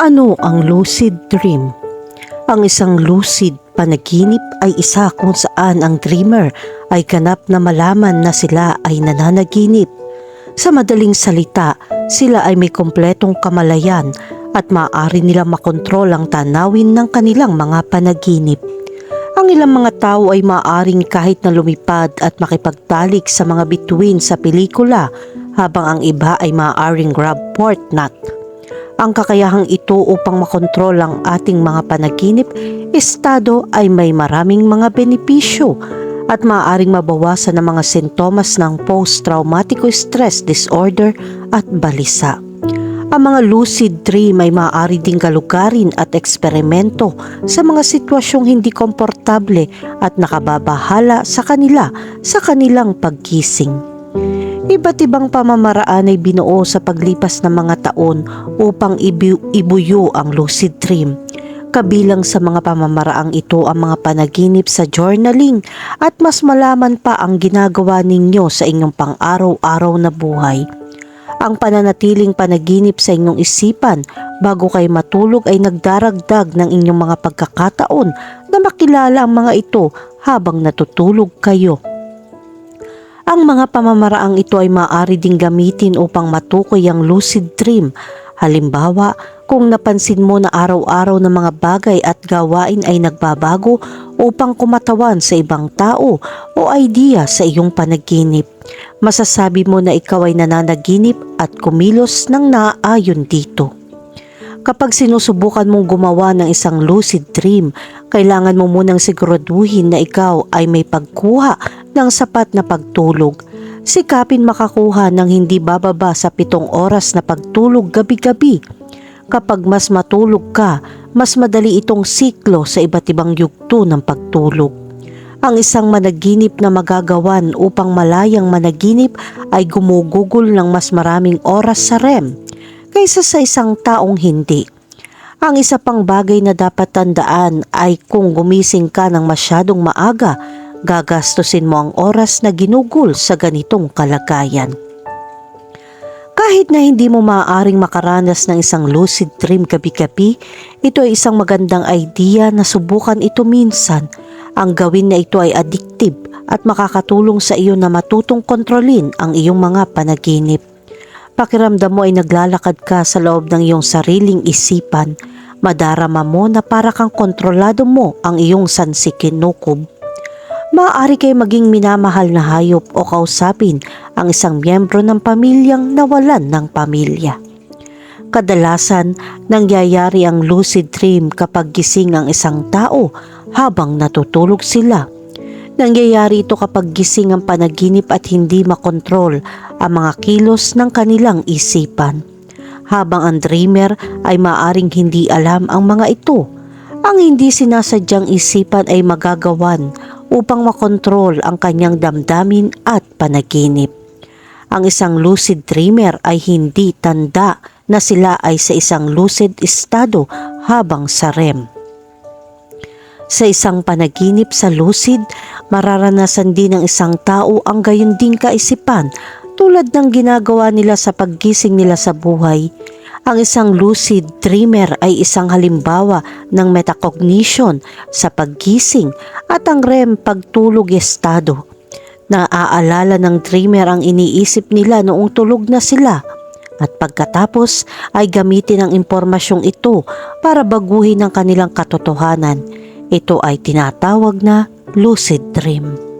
Ano ang lucid dream? Ang isang lucid panaginip ay isa kung saan ang dreamer ay ganap na malaman na sila ay nananaginip. Sa madaling salita, sila ay may kompletong kamalayan at maaari nilang makontrol ang tanawin ng kanilang mga panaginip. Ang ilang mga tao ay maaaring kahit na lumipad at makipagtalik sa mga bituin sa pelikula, habang ang iba ay maaaring grab Fortnite. Ang kakayahang ito upang makontrol ang ating mga panaginip, estado ay may maraming mga benepisyo at maaaring mabawasan ang mga sintomas ng post-traumatic stress disorder at balisa. Ang mga lucid dream ay maaari ding galugarin at eksperimento sa mga sitwasyong hindi komportable at nakababahala sa kanilang paggising. Iba't ibang pamamaraan ay binuo sa paglipas ng mga taon upang ibuyo ang lucid dream. Kabilang sa mga pamamaraang ito ang mga panaginip sa journaling at mas malaman pa ang ginagawa ninyo sa inyong pang-araw-araw na buhay. Ang pananatiling panaginip sa inyong isipan bago kayo matulog ay nagdaragdag ng inyong mga pagkakataon na makilala ang mga ito habang natutulog kayo. Ang mga pamamaraang ito ay maaari ding gamitin upang matukoy ang lucid dream. Halimbawa, kung napansin mo na araw-araw na mga bagay at gawain ay nagbabago upang kumatawan sa ibang tao o idea sa iyong panaginip, masasabi mo na ikaw ay nananaginip at kumilos ng naaayon dito. Kapag sinusubukan mong gumawa ng isang lucid dream, kailangan mo munang siguraduhin na ikaw ay may pagkuha ng sapat na pagtulog. Sikapin makakuha ng hindi bababa sa 7 oras na pagtulog gabi-gabi. Kapag mas matulog ka, mas madali itong siklo sa iba't ibang yugto ng pagtulog. Ang isang managinip na magagawan upang malayang managinip ay gumugugol ng mas maraming oras sa REM kaysa sa isang taong hindi. Ang isa pang bagay na dapat tandaan ay kung gumising ka ng masyadong maaga, gagastusin mo ang oras na ginugol sa ganitong kalagayan. Kahit na hindi mo maaaring makaranas ng isang lucid dream gabi-gabi, ito ay isang magandang idea na subukan ito minsan. Ang gawin na ito ay addictive at makakatulong sa iyo na matutong kontrolin ang iyong mga panaginip. Pakiramdam mo ay naglalakad ka sa loob ng iyong sariling isipan. Madarama mo na para kang kontrolado mo ang iyong sansikinukob. Maaari kayo maging minamahal na hayop o kausapin ang isang miyembro ng pamilyang nawalan ng pamilya. Kadalasan, nangyayari ang lucid dream kapag gising ang isang tao habang natutulog sila. Nangyayari ito kapag gising ang panaginip at hindi makontrol ang mga kilos ng kanilang isipan. Habang ang dreamer ay maaring hindi alam ang mga ito. Ang hindi sinasadyang isipan ay magagawan upang makontrol ang kanyang damdamin at panaginip. Ang isang lucid dreamer ay hindi tanda na sila ay sa isang lucid estado habang sa REM. Sa isang panaginip sa lucid, mararanasan din ng isang tao ang gayon ding kaisipan tulad ng ginagawa nila sa paggising nila sa buhay. Ang isang lucid dreamer ay isang halimbawa ng metacognition sa paggising at ang REM pagtulog estado. Naaalala ng dreamer ang iniisip nila noong tulog na sila at pagkatapos ay gamitin ang impormasyong ito para baguhin ang kanilang katotohanan. Ito ay tinatawag na lucid dream.